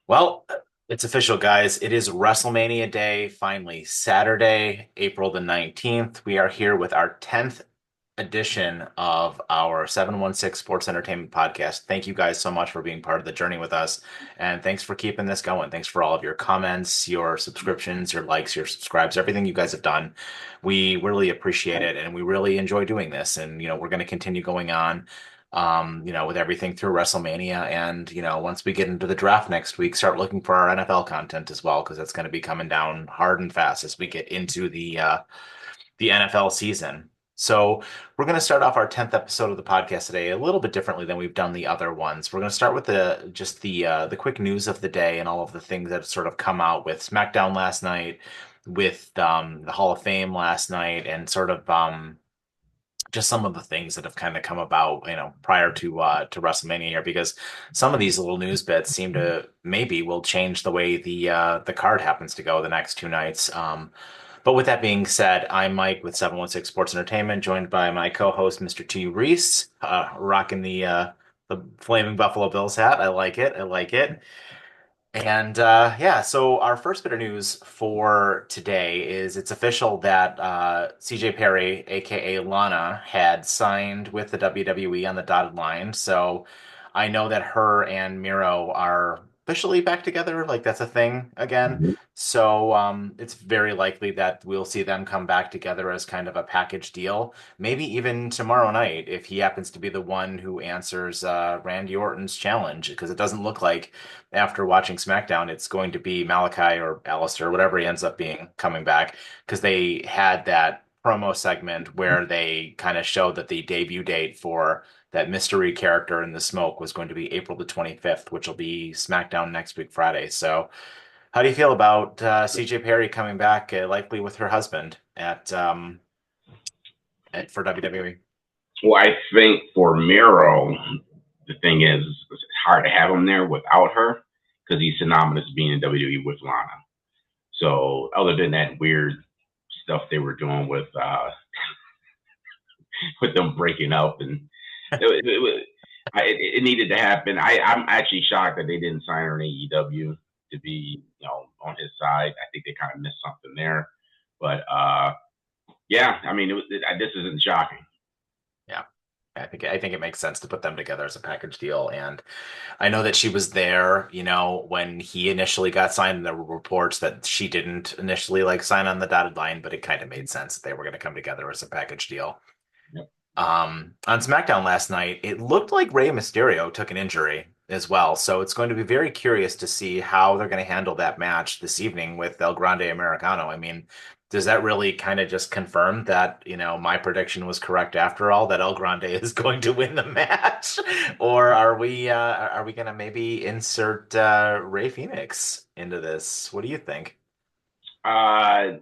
Well, it's official, guys. It is WrestleMania Day, finally, Saturday, April the 19th. We are here with our 10th edition of our 716 Sports Entertainment Podcast. Thank you guys so much for being part of the journey with us. And thanks for keeping this going. Thanks for all of your comments, your subscriptions, your likes, your subscribes, everything you guys have done. We really appreciate it and we really enjoy doing this. And, we're going to continue going on with everything through WrestleMania. And, once we get into the draft next week, start looking for our NFL content as well, because that's going to be coming down hard and fast as we get into the NFL season. So we're going to start off our 10th episode of the podcast today a little bit differently than we've done the other ones. We're going to start with the quick news of the day and all of the things that sort of come out with Smackdown last night, with the Hall of Fame last night, and sort of just some of the things that have kind of come about, prior to WrestleMania here, because some of these little news bits seem to maybe will change the way the card happens to go the next two nights. But with that being said, I'm Mike with 716 Sports Entertainment, joined by my co-host, Mr. T. Reese, rocking the Flaming Buffalo Bills hat. I like it. I like it. And yeah, so our first bit of news for today is it's official that CJ Perry, aka Lana, had signed with the WWE on the dotted line. So I know that her and Miro are officially back together, like that's a thing again. Mhm. So it's very likely that we'll see them come back together as kind of a package deal. Maybe even tomorrow night if he happens to be the one who answers Randy Orton's challenge, because it doesn't look like after watching SmackDown, it's going to be Malachi or Alistair, whatever he ends up being, coming back, because they had that promo segment where they kind of showed that the debut date for that mystery character in the smoke was going to be April the 25th, which will be SmackDown next week, Friday. So, how do you feel about CJ Perry coming back, likely with her husband for WWE? Well, I think for Miro, the thing is, it's hard to have him there without her because he's synonymous being in WWE with Lana. So, other than that weird stuff they were doing with with them breaking up, and it needed to happen. I'm actually shocked that they didn't sign her in AEW to be, on his side. I think they kind of missed something there. But yeah, I mean, this isn't shocking. Yeah. I think it makes sense to put them together as a package deal. And I know that she was there, when he initially got signed, and there were reports that she didn't initially like sign on the dotted line, but it kind of made sense that they were going to come together as a package deal. Yep. On SmackDown last night, it looked like Rey Mysterio took an injury as well. So it's going to be very curious to see how they're going to handle that match this evening with El Grande Americano. I mean, does that really kind of just confirm that, my prediction was correct after all, that El Grande is going to win the match? Or are we going to maybe insert Rey Fenix into this? What do you think? Uh,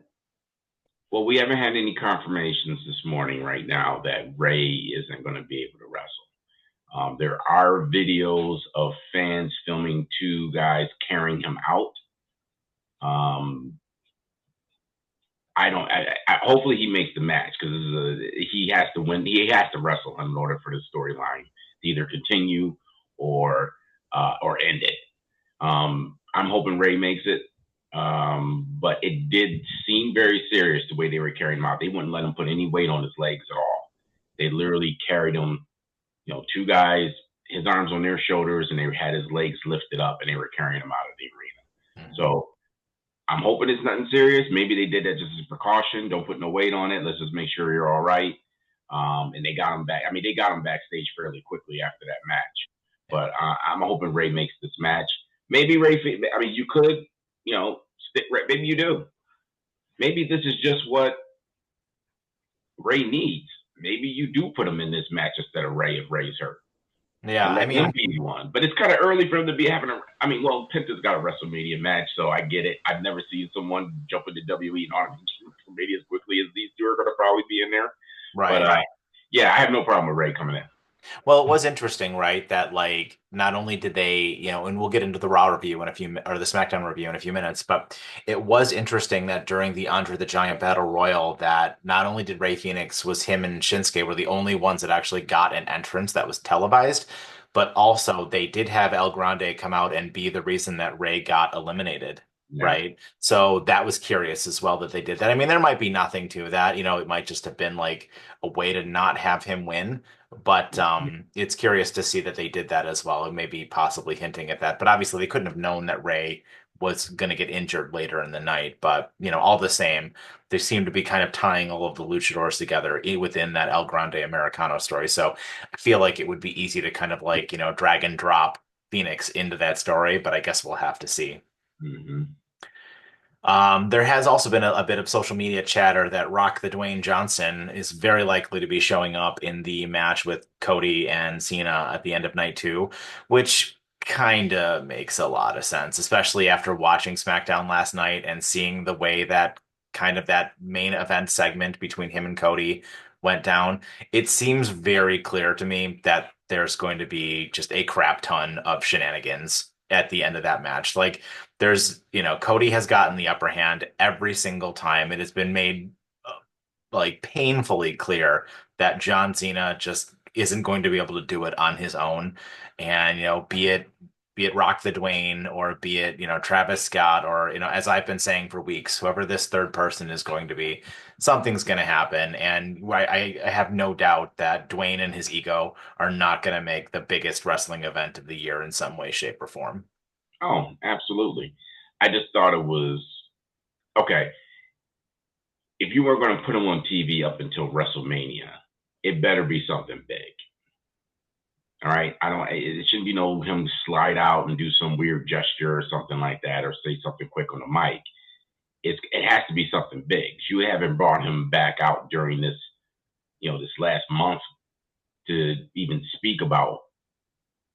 well, we haven't had any confirmations this morning right now that Ray isn't going to be able to wrestle. There are videos of fans filming two guys carrying him out. Um, I don't. Hopefully, he makes the match because he has to win. He has to wrestle in order for the storyline to either continue or end it. I'm hoping Ray makes it. But it did seem very serious the way they were carrying him out. They wouldn't let him put any weight on his legs at all. They literally carried him, two guys, his arms on their shoulders, and they had his legs lifted up, and they were carrying him out of the arena. Mhm. So I'm hoping it's nothing serious. Maybe they did that just as a precaution. Don't put no weight on it. Let's just make sure you're all right. And they got him back. I mean, they got him backstage fairly quickly after that match. But I'm hoping Ray makes this match. Maybe Ray. I mean, you could, stick. Maybe you do. Maybe this is just what Ray needs. Maybe you do put him in this match instead of Ray if Ray's hurt, Yeah, and I let him mean, be one. But it's kind of early for him to be having a. I mean, well, Penta's got a WrestleMania match, so I get it. I've never seen someone jump into WWE and on WrestleMania as quickly as these two are going to probably be in there. But right. yeah, I have no problem with Ray coming in. Well, it was interesting, right? That like not only did they, and we'll get into the Raw review in a few, or the SmackDown review in a few minutes, but it was interesting that during the Andre the Giant Battle Royal, that not only did Rey Fenix, was him and Shinsuke were the only ones that actually got an entrance that was televised, but also they did have El Grande come out and be the reason that Ray got eliminated, Yeah. right? So that was curious as well that they did that. I mean, there might be nothing to that, it might just have been like a way to not have him win. But it's curious to see that they did that as well, and maybe possibly hinting at that. But obviously, they couldn't have known that Ray was going to get injured later in the night. But all the same, they seem to be kind of tying all of the luchadors together within that El Grande Americano story. So I feel like it would be easy to kind of like drag and drop Phoenix into that story, but I guess we'll have to see. Hmm. There has also been a bit of social media chatter that Rock the Dwayne Johnson is very likely to be showing up in the match with Cody and Cena at the end of night two, which kind of makes a lot of sense, especially after watching SmackDown last night and seeing the way that kind of that main event segment between him and Cody went down. It seems very clear to me that there's going to be just a crap ton of shenanigans at the end of that match. Like, Cody has gotten the upper hand every single time. It has been made like painfully clear that John Cena just isn't going to be able to do it on his own. And, be it Rock the Dwayne or be it, Travis Scott or, as I've been saying for weeks, whoever this third person is going to be, something's going to happen. And I have no doubt that Dwayne and his ego are not going to make the biggest wrestling event of the year in some way, shape, or form. Oh, absolutely. I just thought it was okay. If you were going to put him on TV up until WrestleMania, it better be something big. All right. I don't. It shouldn't be no him slide out and do some weird gesture or something like that, or say something quick on the mic. It has to be something big. You haven't brought him back out during this, this last month to even speak about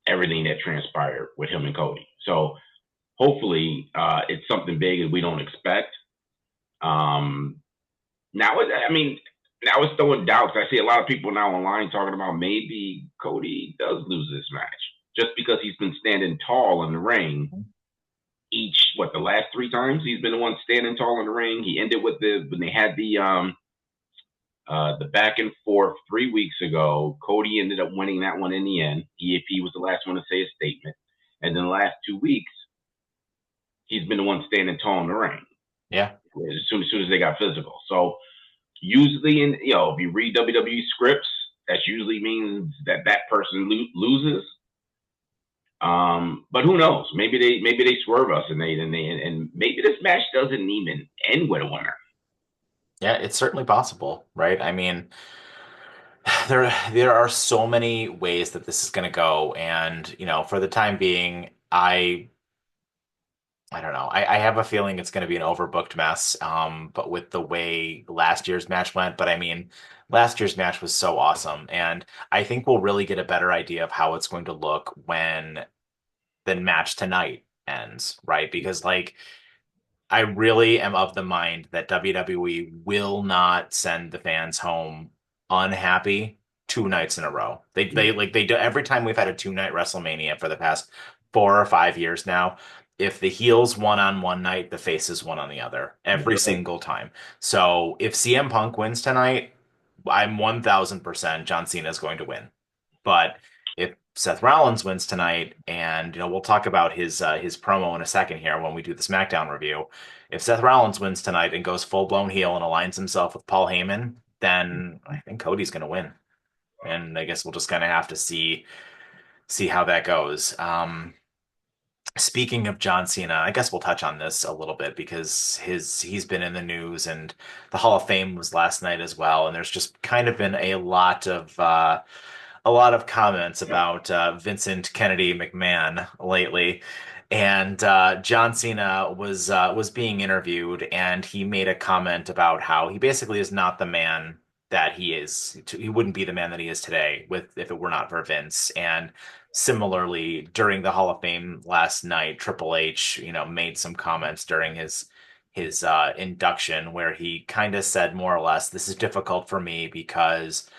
everything that transpired with him and Cody. So hopefully, it's something big that we don't expect. Um, now, I mean, now it's throwing doubts. I see a lot of people now online talking about maybe Cody does lose this match just because he's been standing tall in the ring the last three times he's been the one standing tall in the ring. He ended with when they had the back and forth 3 weeks ago. Cody ended up winning that one in the end. He was the last one to say a statement, and then the last 2 weeks he's been the one standing tall in the ring. Yeah. As soon as they got physical. So usually, if you read WWE scripts, that usually means that person loses. But who knows? Maybe they swerve us and maybe this match doesn't even end with a winner. Yeah, it's certainly possible, right? I mean, there are so many ways that this is going to go, and for the time being, I don't know. I have a feeling it's going to be an overbooked mess. But with the way last year's match went, but I mean, last year's match was so awesome, and I think we'll really get a better idea of how it's going to look when the match tonight ends, right? Because like I really am of the mind that WWE will not send the fans home unhappy 2 nights in a row. They do every time we've had a 2 night WrestleMania for the past 4 or 5 years now. If the heels won on one night, the faces won on the other every Right. single time. So if CM Punk wins tonight, I'm 1000% John Cena is going to win. But if Seth Rollins wins tonight, and we'll talk about his promo in a second here when we do the SmackDown review. If Seth Rollins wins tonight and goes full blown heel and aligns himself with Paul Heyman, then I think Cody's going to win. And I guess we'll just kind of have to see how that goes. Speaking of John Cena, I guess we'll touch on this a little bit because he's been in the news and the Hall of Fame was last night as well. And there's just kind of been a lot of comments about Vincent Kennedy McMahon lately. And John Cena was being interviewed, and he made a comment about how he basically is not the man that he is. He wouldn't be the man that he is today if it were not for Vince. And similarly, during the Hall of Fame last night, Triple H, made some comments during his induction where he kind of said more or less, "This is difficult for me because."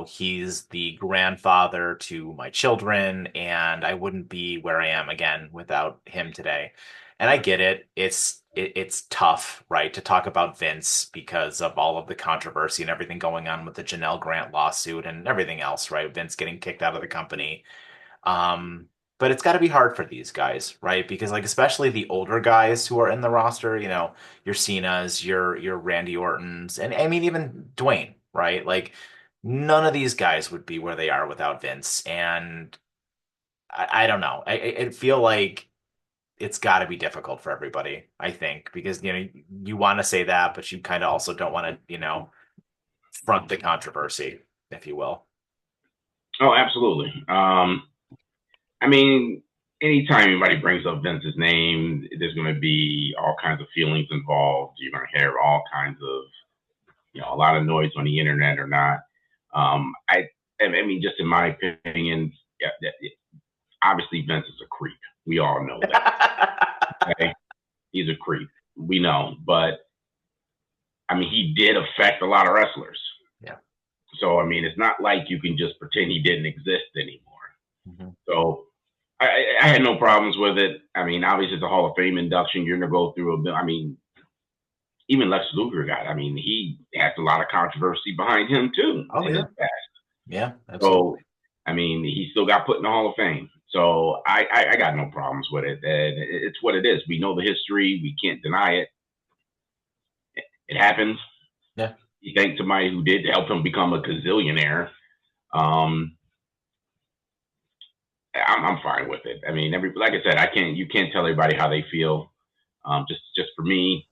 He's the grandfather to my children, and I wouldn't be where I am again without him today. And I get it. It's tough, right, to talk about Vince because of all of the controversy and everything going on with the Janelle Grant lawsuit and everything else, right? Vince getting kicked out of the company. Um, but it's got to be hard for these guys, right? Because like especially the older guys who are in the roster, your Cena's, your Randy Orton's, and I mean even Dwayne, right? Like none of these guys would be where they are without Vince. And I don't know. I feel like it's got to be difficult for everybody, I think, because you want to say that, but you kind of also don't want to, front the controversy, if you will. Oh, absolutely. I mean, anytime anybody brings up Vince's name, there's going to be all kinds of feelings involved. You're going to hear all kinds of, a lot of noise on the internet or not. Um, I, I mean, just in my opinion, yeah, obviously Vince is a creep. We all know that. Okay? He's a creep. We know, but I mean, he did affect a lot of wrestlers. Yeah. So I mean, it's not like you can just pretend he didn't exist anymore. Mhm. So I had no problems with it. I mean, obviously it's a Hall of Fame induction. You're gonna go through a. I mean, even Lex Luger got. I mean, he has a lot of controversy behind him too Oh in his yeah. past. Yeah, absolutely. So I mean, he still got put in the Hall of Fame. So I got no problems with it. And it's what it is. We know the history. We can't deny it. It happens. Yeah. He thanked somebody who did help him become a gazillionaire. Um, I'm fine with it. I mean, like I said, you can't tell everybody how they feel. Just for me,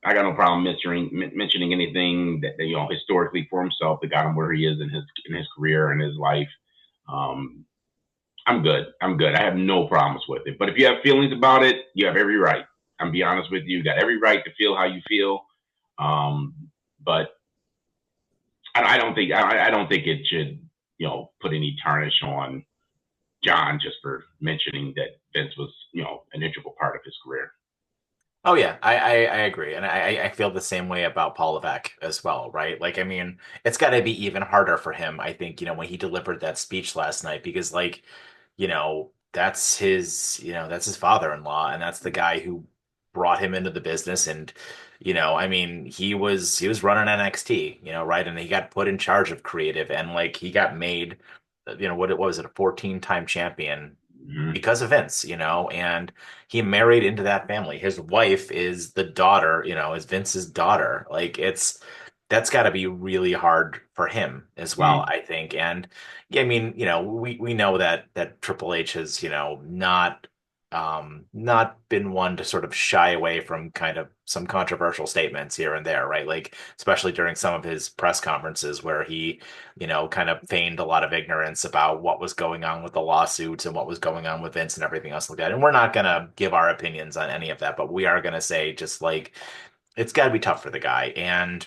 I got no problem mentioning anything that historically for himself that got him where he is in his career and his life. Um, I'm good. I'm good. I have no problems with it. But if you have feelings about it, you have every right. I'm be honest with you. You got every right to feel how you feel. Um, but I don't think it should put any tarnish on John just for mentioning that Vince was an integral part of his career. Oh yeah, I agree, and I feel the same way about Paul Levesque as well, right? Like, I mean, it's got to be even harder for him, I think, when he delivered that speech last night, because like, that's his father-in-law, and that's the guy who brought him into the business, and I mean, he was running NXT, right, and he got put in charge of creative, and like he got made, what was it, a 14-time champion Mm-hmm. because of Vince, and he married into that family. His wife is the daughter, is Vince's daughter. Like that's got to be really hard for him as well, Mm-hmm. I think. And yeah, I mean, we know that Triple H has, not been one to sort of shy away from kind of some controversial statements here and there, right? Like especially during some of his press conferences where he kind of feigned a lot of ignorance about what was going on with the lawsuits and what was going on with Vince and everything else like that. And we're not going to give our opinions on any of that, but we are going to say just like it's got to be tough for the guy. And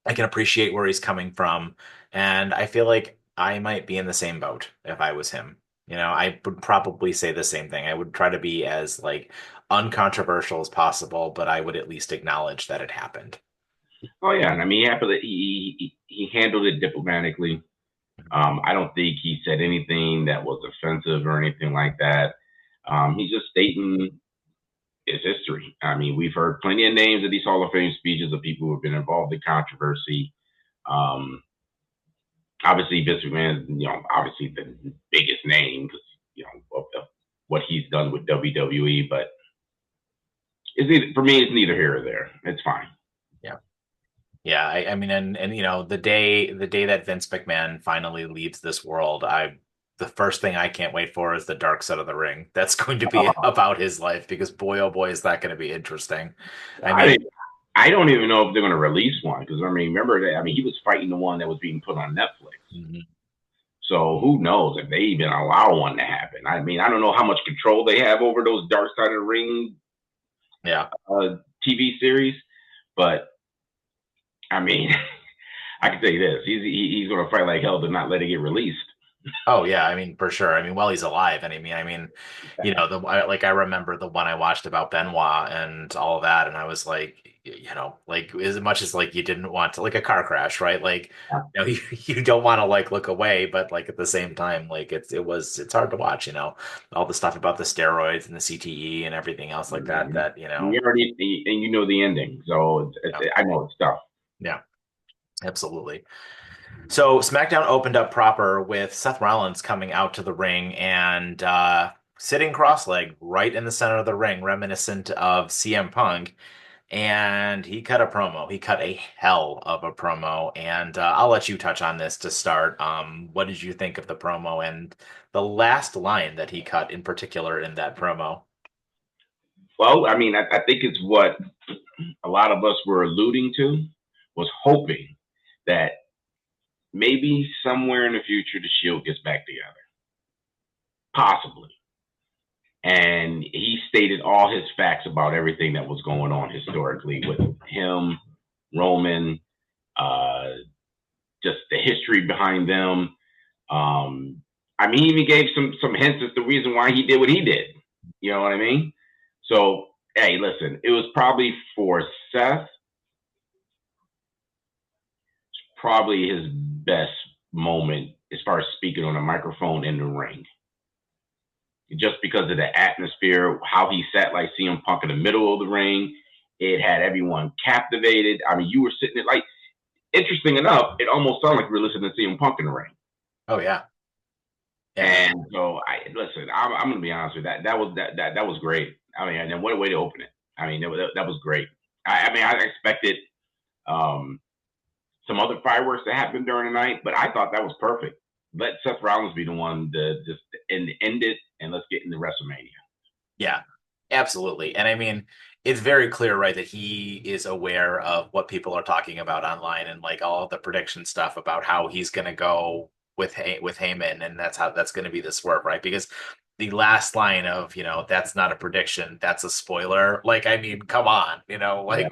I can appreciate where he's coming from. And I feel like I might be in the same boat if I was him. I would probably say the same thing. I would try to be as like uncontroversial as possible, but I would at least acknowledge that it happened. Oh yeah, and I mean, he handled it diplomatically. I don't think he said anything that was offensive or anything like that. He's just stating his history. I mean, we've heard plenty of names of these Hall of Fame speeches of people who have been involved in controversy. Um, Obviously, Vince McMahon, obviously the biggest name because of what he's done with WWE, but for me, it's neither here or there. It's fine. Yeah. Yeah, I mean, and the day that Vince McMahon finally leaves this world, the first thing I can't wait for is the Dark Side of the Ring. That's going to be Uh, about his life because boy, oh boy, is that going to be interesting. I I mean, I don't even know if they're going to release one because I mean, remember that? I mean, he was fighting the one that was being put on Netflix. mhm. So who knows if they even allow one to happen? I mean, I don't know how much control they have over those Dark Side of the Ring Yeah. TV series, but I mean, I can tell you this: he's going to fight like hell to not let it get released. Oh yeah, I mean for sure. I mean, while he's alive, and I mean, like I remember the one I watched about Benoit and all of that, and I was like, like as much as like you didn't want to like a car crash, right? Like, you don't want to like look away, but like at the same time, like it's hard to watch, all the stuff about the steroids and the CTE and everything else like that. Mhm. That You already and you know the ending, so yeah, I know it's tough. yeah, absolutely. So SmackDown opened up proper with Seth Rollins coming out to the ring and sitting cross-legged right in the center of the ring, reminiscent of CM Punk. And he cut a promo. He cut a hell of a promo. And I'll let you touch on this to start. What did you think of the promo and the last line that he cut in particular in that promo? Well, I mean, I think it's what a lot of us were alluding to, was hoping that maybe somewhere in the future the Shield gets back together, possibly. And he stated all his facts about everything that was going on historically with him, Roman, uh, just the history behind them. I mean, he even gave some hints as to the reason why he did what he did. You know what I mean? So, hey, listen, it was probably for Seth, probably his best moment as far as speaking on a microphone in the ring. Just because of the atmosphere, how he sat like CM Punk in the middle of the ring, it had everyone captivated. I mean, you were sitting there like, interesting enough, it almost sounded like we were listening to CM Punk in the ring. Oh yeah. Yeah. And so, I listen. I'm going to be honest with you, that. That was great. I mean, and what a way to open it. I mean, that was great. I mean, I expected um, some other fireworks to happen during the night, but I thought that was perfect. Let Seth Rollins be the one to just end it, and let's get into WrestleMania. Yeah, absolutely. And I mean, it's very clear, right, that he is aware of what people are talking about online and like all of the prediction stuff about how he's going to go with Heyman, and that's how that's going to be the swerve, right? Because the last line of, that's not a prediction, that's a spoiler. Like, I mean, come on, Yeah, like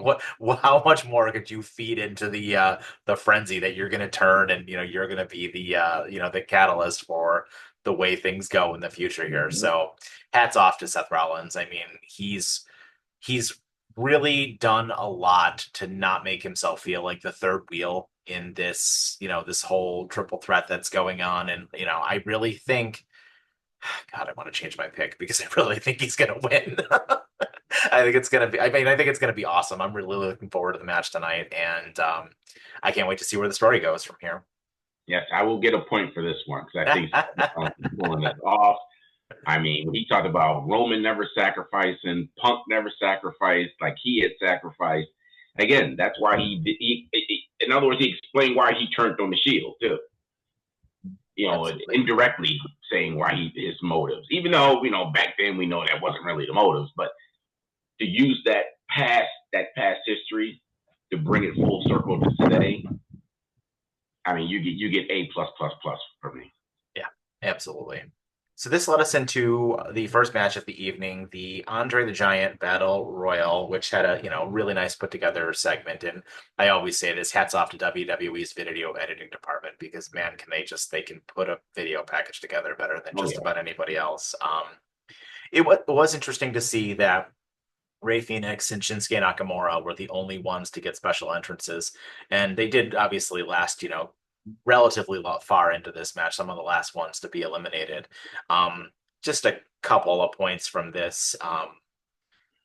how much more could you feed into the frenzy that you're going to turn and you're going to be the catalyst for the way things go in the future here. mm-hmm. So hats off to Seth Rollins. I mean, he's really done a lot to not make himself feel like the third wheel in this whole triple threat that's going on. And, I really think, God, I want to change my pick because I really think he's going to win. I think it's going to be, I mean, I think it's going to be awesome. I'm really looking forward to the match tonight. And I can't wait to see where the story goes from here. Yes, I will get a point for this one because I think he's pulling this off. I mean, when he talked about Roman never sacrificing, Punk never sacrificed, like he had sacrificed. Again, that's why in other words, he explained why he turned on the Shield too. Absolutely. Indirectly saying why his motives, even though back then we know that wasn't really the motives, but to use that past history to bring it full circle to today, I mean, you get A plus plus plus from me. Yeah, absolutely. So this led us into the first match of the evening, the Andre the Giant Battle Royal, which had a really nice put together segment. And I always say this, hats off to WWE's video editing department because man, they can put a video package together better than Oh just yeah, about anybody else. It was interesting to see that Ray Phoenix and Shinsuke Nakamura were the only ones to get special entrances, and they did obviously last, relatively far into this match. Some of the last ones to be eliminated. Just a couple of points from this.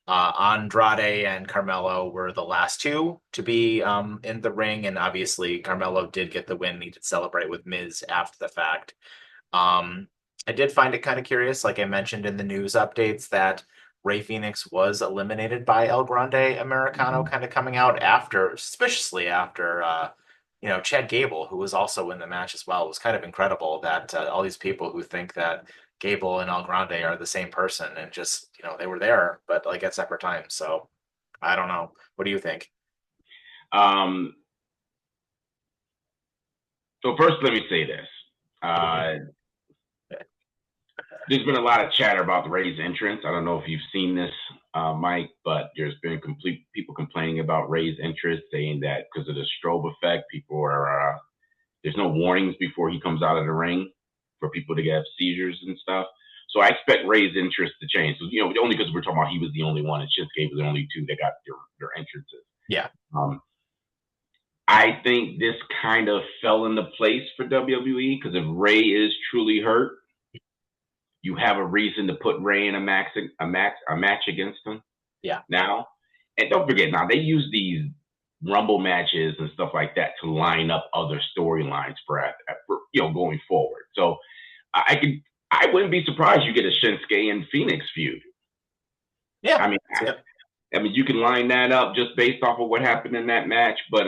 Andrade and Carmelo were the last two to be in the ring, and obviously Carmelo did get the win. He did celebrate with Miz after the fact. Um, I did find it kind of curious, like I mentioned in the news updates, that Ray Phoenix was eliminated by El Grande Americano, kind of coming out after, suspiciously after, Chad Gable, who was also in the match as well. It was kind of incredible that all these people who think that Gable and El Grande are the same person and just, they were there, but like at separate times. So I don't know. What do you think? um, so first, let me say this. Uh, there's been a lot of chatter about the Ray's entrance. I don't know if you've seen this, Mike, but there's been complete people complaining about Ray's entrance, saying that because of the strobe effect, people are there's no warnings before he comes out of the ring for people to get seizures and stuff. So I expect Ray's interest to change. So, only because we're talking about he was the only one and Shinsuke was the only two that got their entrances. Yeah. Um, I think this kind of fell into place for WWE because if Ray is truly hurt, you have a reason to put Ray in a match against him Yeah. now. And don't forget, now they use these. Rumble matches and stuff like that to line up other storylines for going forward. So I could I wouldn't be surprised you get a Shinsuke and Phoenix feud. Yeah. I mean, See it. I mean, you can line that up just based off of what happened in that match. But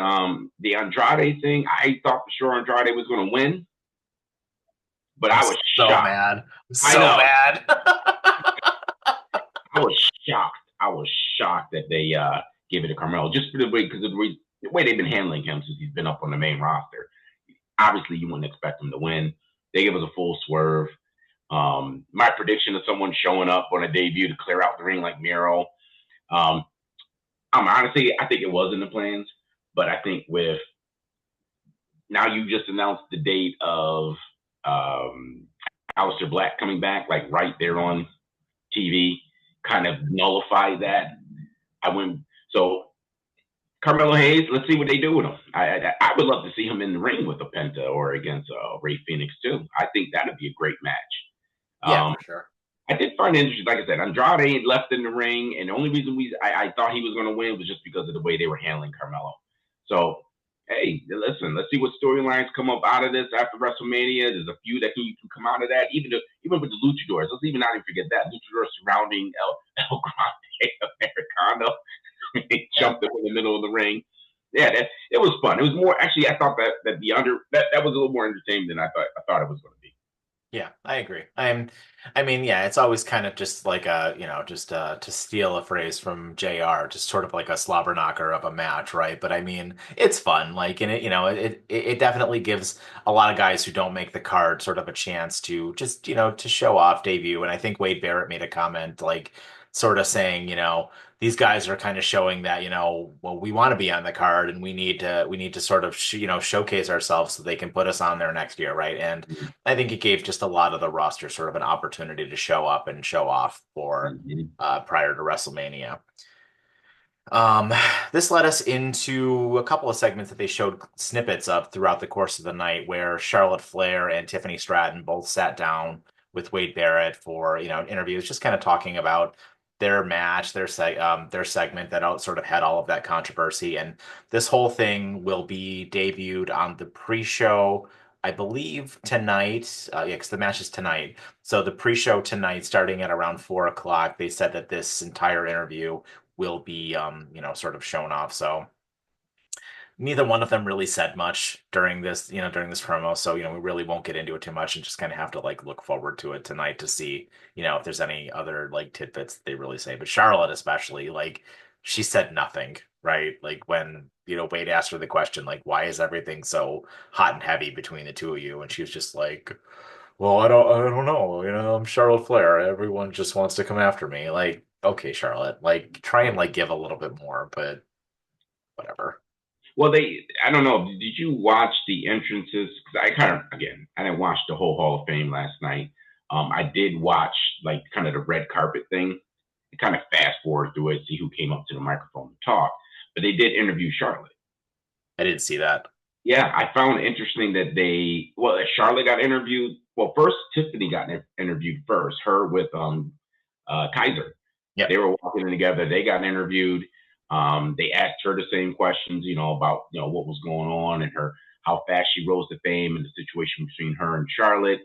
the Andrade thing, I thought for sure Andrade was going to win, but I'm I was so shocked. mad. I'm I so know. mad. I was shocked. I was shocked that they gave it to Carmelo just for the way they've been handling him since he's been up on the main roster. Obviously, you wouldn't expect him to win. They gave us a full swerve. My prediction of someone showing up on a debut to clear out the ring like Miro. Um, I think it was in the plans, but I think with now you just announced the date of um, Aleister Black coming back, like right there on TV, kind of nullified that. I went so Carmelo Hayes. Let's see what they do with him. I would love to see him in the ring with a Penta or against Ray Phoenix too. I think that'd be a great match. Yeah, Um, for sure. I did find it interesting. Like I said, Andrade left in the ring, and the only reason I thought he was going to win was just because of the way they were handling Carmelo. So, hey, listen, let's see what storylines come up out of this after WrestleMania. There's a few that you can come out of that, even with the Luchadors. Let's even not even forget that Luchadors surrounding El Grande Americano. They Yeah. jumped up in the middle of the ring. Yeah, it was fun. It was more actually. I thought that was a little more entertaining than I thought it was going to be. Yeah, I agree. I mean, yeah, it's always kind of just like just to steal a phrase from JR, just sort of like a slobber knocker of a match, right? But I mean, it's fun. Like, and it definitely gives a lot of guys who don't make the card sort of a chance to just, to show off, debut. And I think Wade Barrett made a comment like sort of saying, these guys are kind of showing that, well, we want to be on the card and we need to sort of, showcase ourselves so they can put us on there next year, right? And I think it gave just a lot of the roster sort of an opportunity to show up and show off for Mm-hmm. prior to WrestleMania. Um, this led us into a couple of segments that they showed snippets of throughout the course of the night, where Charlotte Flair and Tiffany Stratton both sat down with Wade Barrett for interviews, just kind of talking about their match, their segment that sort of had all of that controversy, and this whole thing will be debuted on the pre-show. I believe tonight, yeah, because the match is tonight. So the pre-show tonight, starting at around 4 o'clock, they said that this entire interview will be sort of shown off. So neither one of them really said much during this promo. So, we really won't get into it too much and just kind of have to like look forward to it tonight to see, if there's any other like tidbits they really say. But Charlotte especially, like she said nothing, right? Like when, Wade asked her the question, like, why is everything so hot and heavy between the two of you? And she was just like, well, I don't know. I'm Charlotte Flair. Everyone just wants to come after me. Like, okay, Charlotte, like try and like give a little bit more, but whatever. Well, I don't know. Did you watch the entrances? Because again, I didn't watch the whole Hall of Fame last night. I did watch like kind of the red carpet thing. I kind of fast forward through it, see who came up to the microphone to talk. But they did interview Charlotte. I didn't see that. Yeah, I found it interesting that Charlotte got interviewed. Well, first Tiffany got interviewed first. Her with Kaiser. They Yep. were walking in together. They got interviewed. They asked her the same questions, about what was going on and how fast she rose to fame and the situation between her and Charlotte.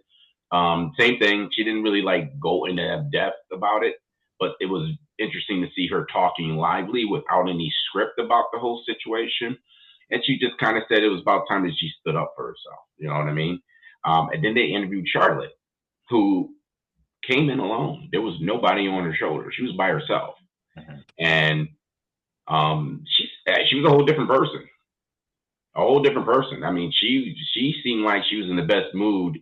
Same thing. She didn't really like go into depth about it, but it was interesting to see her talking lively without any script about the whole situation. And she just kind of said it was about time that she stood up for herself. You know what I mean? And then they interviewed Charlotte, who came in alone. There was nobody on her shoulder. She was by herself, Mhm. and she was a whole different person. A whole different person. I mean, she seemed like she was in the best mood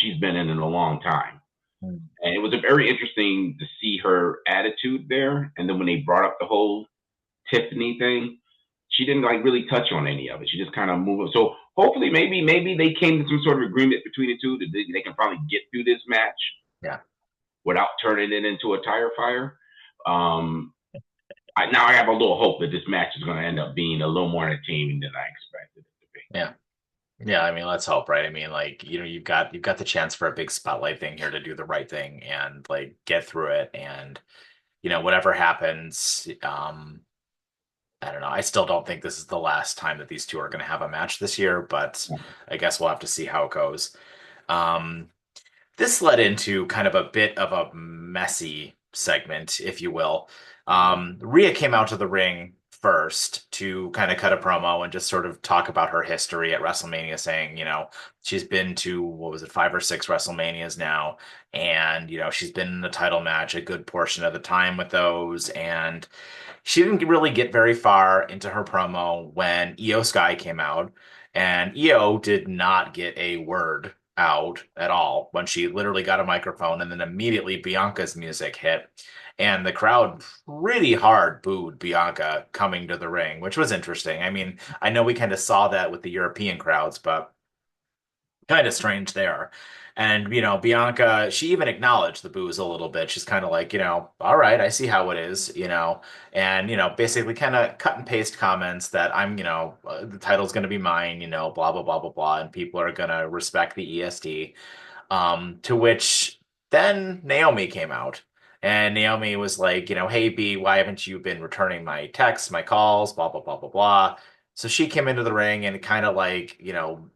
she's been in a long time. Mhm. And it was a very interesting to see her attitude there. And then when they brought up the whole Tiffany thing, she didn't like really touch on any of it. She just kind of moved. So hopefully, maybe they came to some sort of agreement between the two that they can finally get through this match Yeah. without turning it into a tire fire. Um, now I have a little hope that this match is going to end up being a little more entertaining than I expected it to be. Yeah. Yeah, I mean, let's hope, right? I mean, like, you've got the chance for a big spotlight thing here to do the right thing and like get through it and whatever happens, I don't know. I still don't think this is the last time that these two are going to have a match this year, but I guess we'll have to see how it goes. Um, this led into kind of a bit of a messy segment, if you will. Rhea came out to the ring first to kind of cut a promo and just sort of talk about her history at WrestleMania, saying, she's been to, what was it, 5 or 6 WrestleManias now. And, she's been in the title match a good portion of the time with those. And she didn't really get very far into her promo when Io Sky came out, and Io did not get a word out at all when she literally got a microphone, and then immediately Bianca's music hit, and the crowd pretty hard booed Bianca coming to the ring, which was interesting. I mean, I know we kind of saw that with the European crowds, but kind of strange there. And, Bianca, she even acknowledged the booze a little bit. She's kind of like, all right, I see how it is, and, basically kind of cut and paste comments that the title's going to be mine, blah, blah, blah, blah, blah, and people are going to respect the ESD. To which then Naomi came out. And Naomi was like, hey, B, why haven't you been returning my texts, my calls, blah, blah, blah, blah, blah. So she came into the ring and kind of like,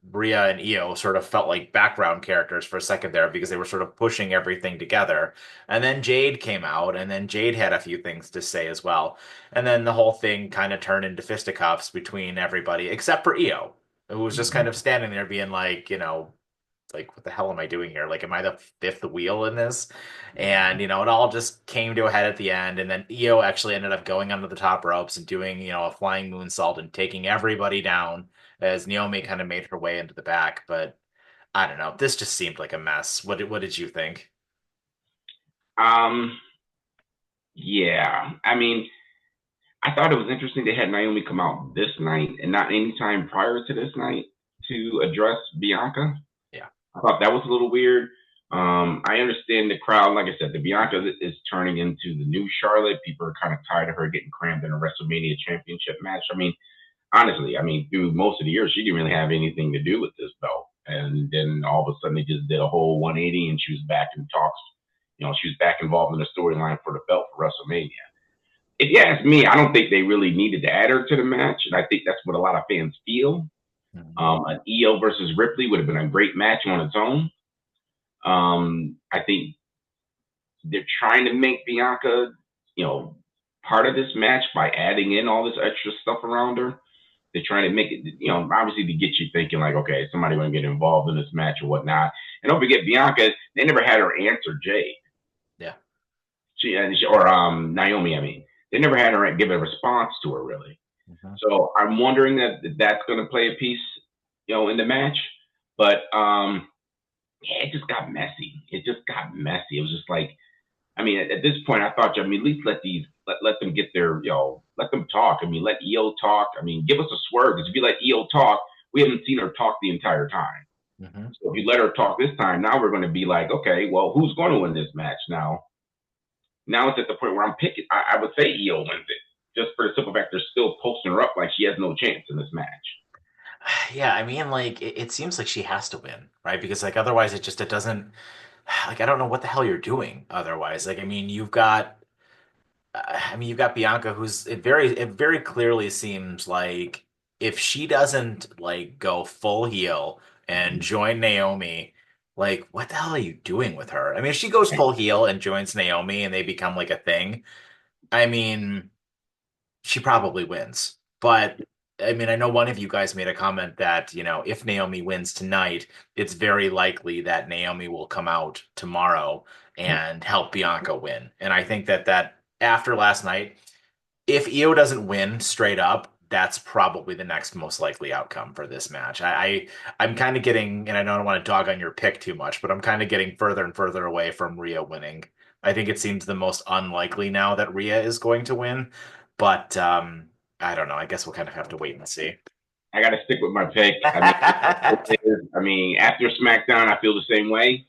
Bria and Io sort of felt like background characters for a second there because they were sort of pushing everything together. And then Jade came out, and then Jade had a few things to say as well. And then the whole thing kind of turned into fisticuffs between everybody except for Io, who was just kind Mhm. of standing there being like, like, what the hell am I doing here? Like, am I the fifth wheel in this? And, it all just came to a head at the end. And then Io actually ended up going under the top ropes and doing, a flying moonsault and taking everybody down as Naomi kind of made her way into the back. But I don't know. This just seemed like a mess. What did you think? Um, yeah. I mean, I thought it was interesting they had Naomi come out this night and not any time prior to this night to address Bianca. Yeah. I thought that was a little weird. I understand the crowd. Like I said, the Bianca is turning into the new Charlotte. People are kind of tired of her getting crammed in a WrestleMania championship match. I mean, honestly, I mean, through most of the years, she didn't really have anything to do with this belt. And then all of a sudden, they just did a whole 180 and she was back in talks. She was back involved in the storyline for the belt for WrestleMania. If you ask me, I don't think they really needed to add her to the match. And I think that's what a lot of fans feel. Mhm. An EO versus Ripley would have been a great match on its own. I think they're trying to make Bianca, you know, part of this match by adding in all this extra stuff around her. They're trying to make it, obviously to get you thinking like, okay, somebody going to get involved in this match or whatnot. And don't forget, Bianca, they never had her answer Jade. Yeah. Or Naomi, I mean. They never had her give a response to her, really. Mhm. So I'm wondering that that's going to play a piece, in the match. But yeah, it just got messy. It just got messy. It was just like, I mean, at this point, I thought, I mean, at least let them get their, let them talk. I mean, let EO talk. I mean, give us a swerve because if you let EO talk, we haven't seen her talk the entire time. Mhm. So if you let her talk this time, now we're going to be like, okay, well, who's going to win this match now? Now it's at the point where I'm picking. I would say EO wins it just for the simple fact they're still posting her up like she has no chance in this match. Yeah, I mean, like, it seems like she has to win, right? Because, like, otherwise it doesn't, like, I don't know what the hell you're doing otherwise. Like, I mean, you've got Bianca, it very clearly seems like if she doesn't like go full heel and Mhm. join Naomi, like, what the hell are you doing with her? I mean, if she goes full heel and joins Naomi and they become like a thing, I mean, she probably wins. But I mean, I know one of you guys made a comment that, if Naomi wins tonight, it's very likely that Naomi will come out tomorrow and help Bianca win. And I think that after last night, if Io doesn't win straight up, that's probably the next most likely outcome for this match. I'm kind of getting, and I don't want to dog on your pick too much, but I'm kind of getting further and further away from Rhea winning. I think it seems the most unlikely now that Rhea is going to win, but I don't know. I guess we'll kind of have to wait and see. I got to stick with my pick. I mean, after SmackDown, I feel the same way.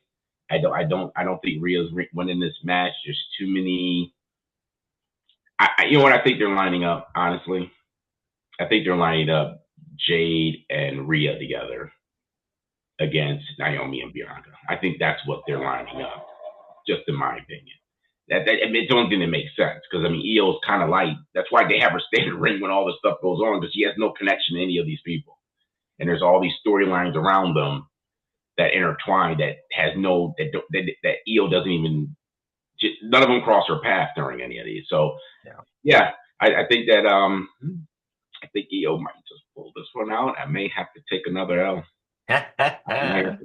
I don't think Rhea's winning this match. There's too many. You know what? I think they're lining up. Honestly, I think they're lining up Jade and Rhea together against Naomi and Bianca. I think that's what they're lining up. Just in my opinion. I mean, it's the only thing that makes sense because I mean, EO's kind of like that's why they have her stay in the ring when all this stuff goes on because she has no connection to any of these people, and there's all these storylines around them that intertwine that has no that EO doesn't even none of them cross her path during any of these. So Yeah. yeah, I think that I think EO might just pull this one out. I may have to take another L. I'm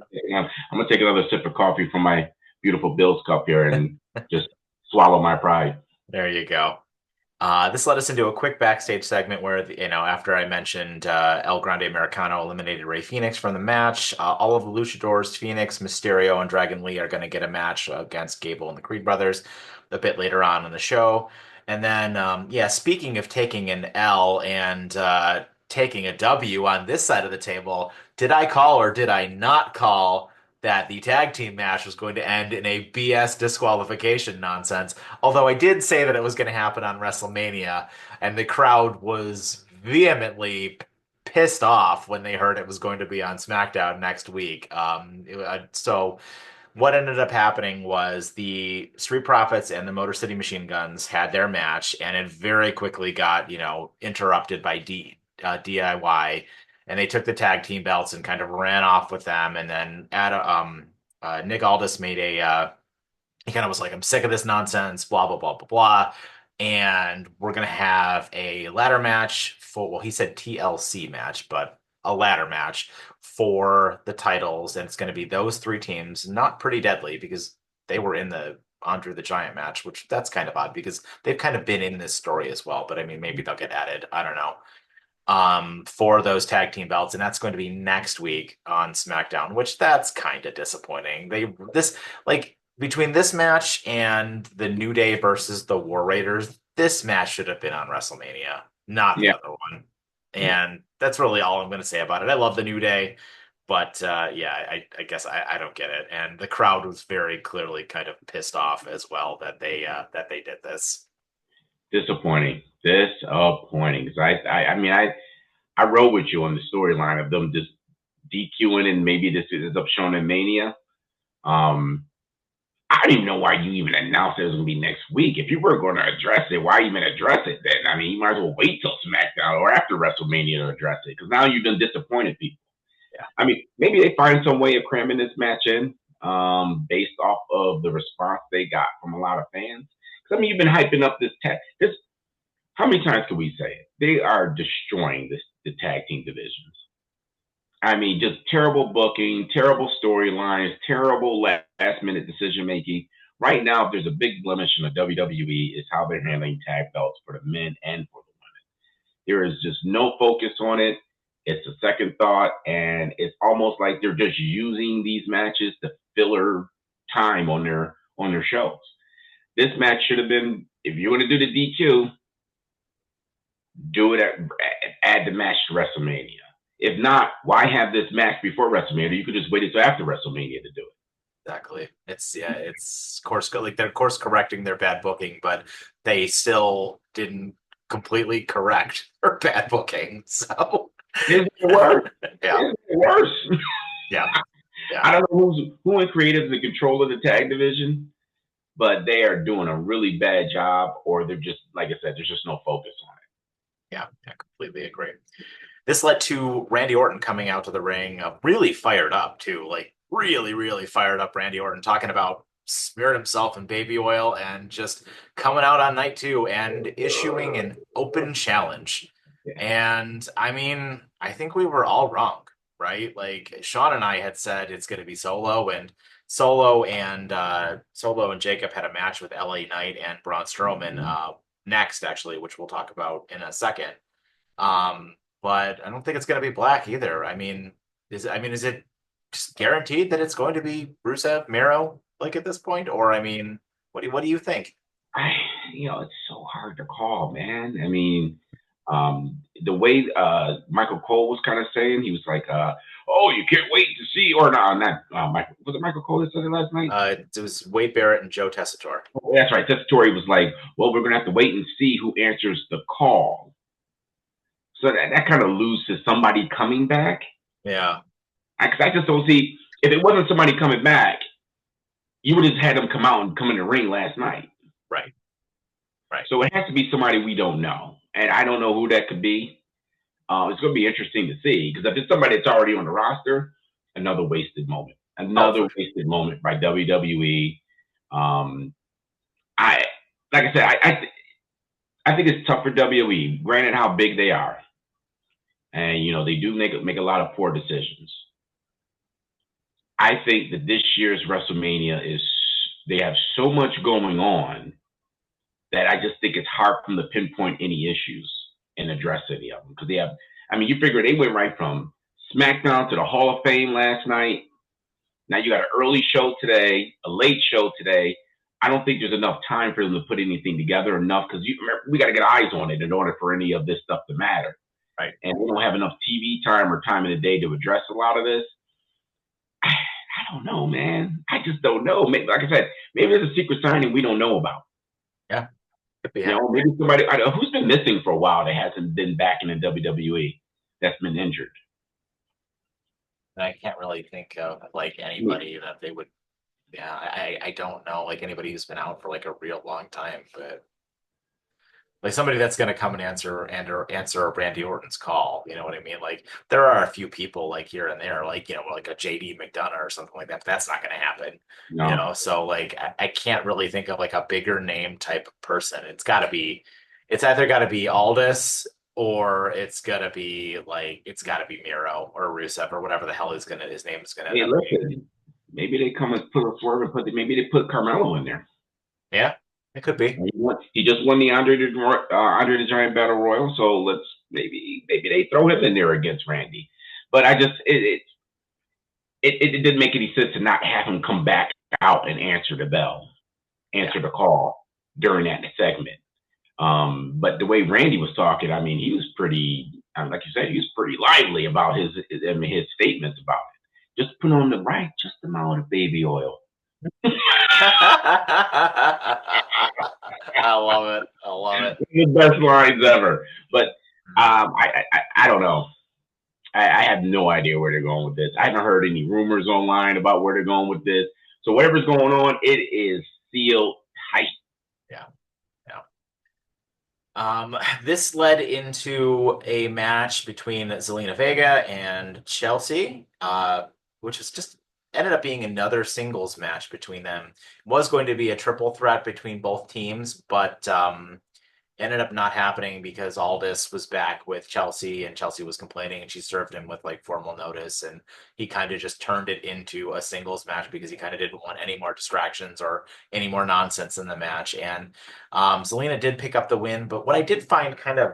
gonna take another sip of coffee from my beautiful Bills cup here and just swallow my pride. There you go. This led us into a quick backstage segment where, after I mentioned El Grande Americano eliminated Ray Phoenix from the match, all of the luchadors, Phoenix, Mysterio, and Dragon Lee are going to get a match against Gable and the Creed brothers a bit later on in the show. And then, yeah, speaking of taking an L and taking a W on this side of the table, did I call or did I not call that the tag team match was going to end in a BS disqualification nonsense? Although I did say that it was going to happen on WrestleMania, and the crowd was vehemently pissed off when they heard it was going to be on SmackDown next week. So what ended up happening was the Street Profits and the Motor City Machine Guns had their match, and it very quickly got, interrupted by DIY, and they took the tag team belts and kind of ran off with them. And then Nick Aldis made he kind of was like, I'm sick of this nonsense, blah, blah, blah, blah, blah. And we're going to have a ladder match well, he said TLC match, but a ladder match for the titles. And it's going to be those three teams, not Pretty Deadly because they were in the Andre the Giant match, which that's kind of odd because they've kind of been in this story as well. But I mean, maybe they'll get added. I don't know. For those tag team belts, and that's going to be next week on SmackDown, which that's kind of disappointing. This like between this match and the New Day versus the War Raiders, this match should have been on WrestleMania, not the Yeah, other one. yeah. And that's really all I'm going to say about it. I love the New Day, but yeah, I guess I don't get it. And the crowd was very clearly kind of pissed off as well that they did this. Disappointing. Disappointing. Because I mean, I rode with you on the storyline of them just DQing and maybe this ends up showing in Mania. Um, I don't even know why you even announced it was going to be next week. If you were going to address it, why even address it then? I mean, you might as well wait till SmackDown or after WrestleMania to address it because now you've done disappointed people. Yeah, I mean, maybe they find some way of cramming this match in based off of the response they got from a lot of fans. Because I mean, you've been hyping up this. How many times can we say it? They are destroying the tag team divisions. I mean, just terrible booking, terrible storylines, terrible last minute decision making. Right now, if there's a big blemish in the WWE, is how they're handling tag belts for the men and for the women. There is just no focus on it. It's a second thought, and it's almost like they're just using these matches to filler time on their shows. This match should have been, if you want to do the DQ, do it add the match to WrestleMania. If not, why have this match before WrestleMania? You could just wait until after WrestleMania to do it. exactly. It's course like they're course correcting their bad booking, but they still didn't completely correct their bad booking. So Is it worse? yeah, Is it worse? yeah, yeah, I don't know who in creative is in control of the tag division, but they are doing a really bad job, or they're just like I said, there's just no focus on yeah. I completely agree. This led to Randy Orton coming out to the ring, really fired up too, like really, really fired up. Randy Orton talking about smearing himself in baby oil and just coming out on night two and issuing an open challenge. it. Yeah. And I mean, I think we were all wrong, right? Like Sean and I had said it's going to be Solo and Jacob had a match with LA Knight and Braun Strowman next, actually, which we'll talk about in a second. Um, but I don't think it's going to be Black either. Is it just guaranteed that it's going to be Rusev Miro like at this point, or I mean, what do you think? I, it's so hard to call, man. I mean, the way Michael Cole was kind of saying, he was like, "Oh, you can't wait to see," or no, not Michael. Was it Michael Cole that said it last night? It was Wade Barrett and Joe Tessitore. Oh, that's right. Tessitore was like, "Well, we're gonna have to wait and see who answers the call." So that kind of alludes to somebody coming back. Yeah, Because I just don't see if it wasn't somebody coming back, you would have had them come out and come in the ring last night. Right. Right. So it has to be somebody we don't know, and I don't know who that could be. It's going to be interesting to see because if it's somebody that's already on the roster, another wasted moment, Oh, another for sure. wasted moment by WWE. Um, I like I said, I think it's tough for WWE. Granted, how big they are, and they do make a lot of poor decisions. I think that this year's WrestleMania is they have so much going on that I just think it's hard for them to pinpoint any issues and address any of them because they have. I mean, you figure they went right from SmackDown to the Hall of Fame last night. Now you got an early show today, a late show today. I don't think there's enough time for them to put anything together enough because we got to get eyes on it in order for any of this stuff to matter. Right. And we don't have enough TV time or time in the day to address a lot of this. I don't know, man. I just don't know. Maybe, like I said, maybe there's a secret signing we don't know about. Yeah. Could be happening. Maybe somebody I know who's been missing for a while that hasn't been back in the WWE that's been injured. And I can't really think of like Yeah. anybody that they would. Yeah, I don't know like anybody who's been out for like a real long time, but like somebody that's going to come and answer Randy Orton's call. You know what I mean? Like there are a few people like here and there, like like a JD McDonough or something like that. But that's not going to happen. No. So like I can't really think of like a bigger name type of person. It's either got to be Aldis or it's got to be Miro or Rusev or whatever the hell his name is gonna end Hey, up being. listen. Maybe they come and put a swerve and maybe they put Carmelo in there. Yeah, it could be. He just won the Andre the Giant Battle Royal, so let's maybe they throw him in there against Randy. But I just it didn't make any sense to not have him come back out and answer the bell, Yeah. answer the call during that segment. But the way Randy was talking, I mean, he was pretty, like you said, he was pretty lively about his statements about it. Just put on the right just amount of baby oil. I love it. I love it. The best lines ever. But I don't know. I have no idea where they're going with this. I haven't heard any rumors online about where they're going with this. So whatever's going on, it is sealed tight. Yeah. Yeah. This led into a match between Zelina Vega and Chelsea, which was just ended up being another singles match between them. It was going to be a triple threat between both teams, but ended up not happening because Aldis was back with Chelsea and Chelsea was complaining and she served him with like formal notice and he kind of just turned it into a singles match because he kind of didn't want any more distractions or any more nonsense in the match. And Zelina did pick up the win, but what I did find kind of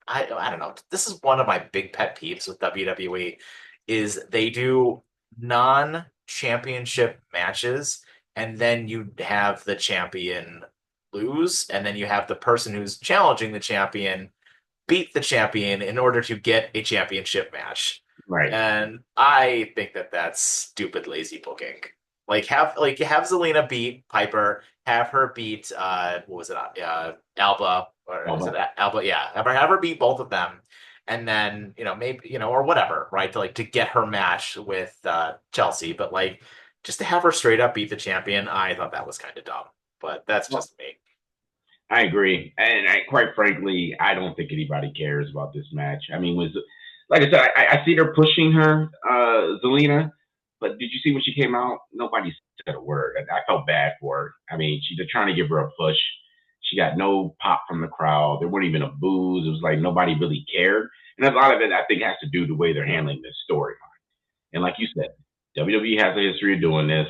I don't know, this is one of my big pet peeves with WWE is they do non-championship matches and then you have the champion lose, and then you have the person who's challenging the champion beat the champion in order to get a championship match. Right. And I think that that's stupid, lazy booking. Have Zelina beat Piper, have her beat what was it Alba or is it Well, Alba? Yeah, have her beat both of them, and then maybe or whatever, right? To get her match with Chelsea, but like just to have her straight up beat the champion, I thought that was kind of dumb. But that's just me. I agree, and quite frankly, I don't think anybody cares about this match. I mean, like I said, I see they're pushing her, Zelina, but did you see when she came out? Nobody said a word. I felt bad for her. I mean, they're trying to give her a push. She got no pop from the crowd. There weren't even a booze. It was like nobody really cared, and a lot of it I think has to do with the way they're handling this storyline. And like you said, WWE has a history of doing this.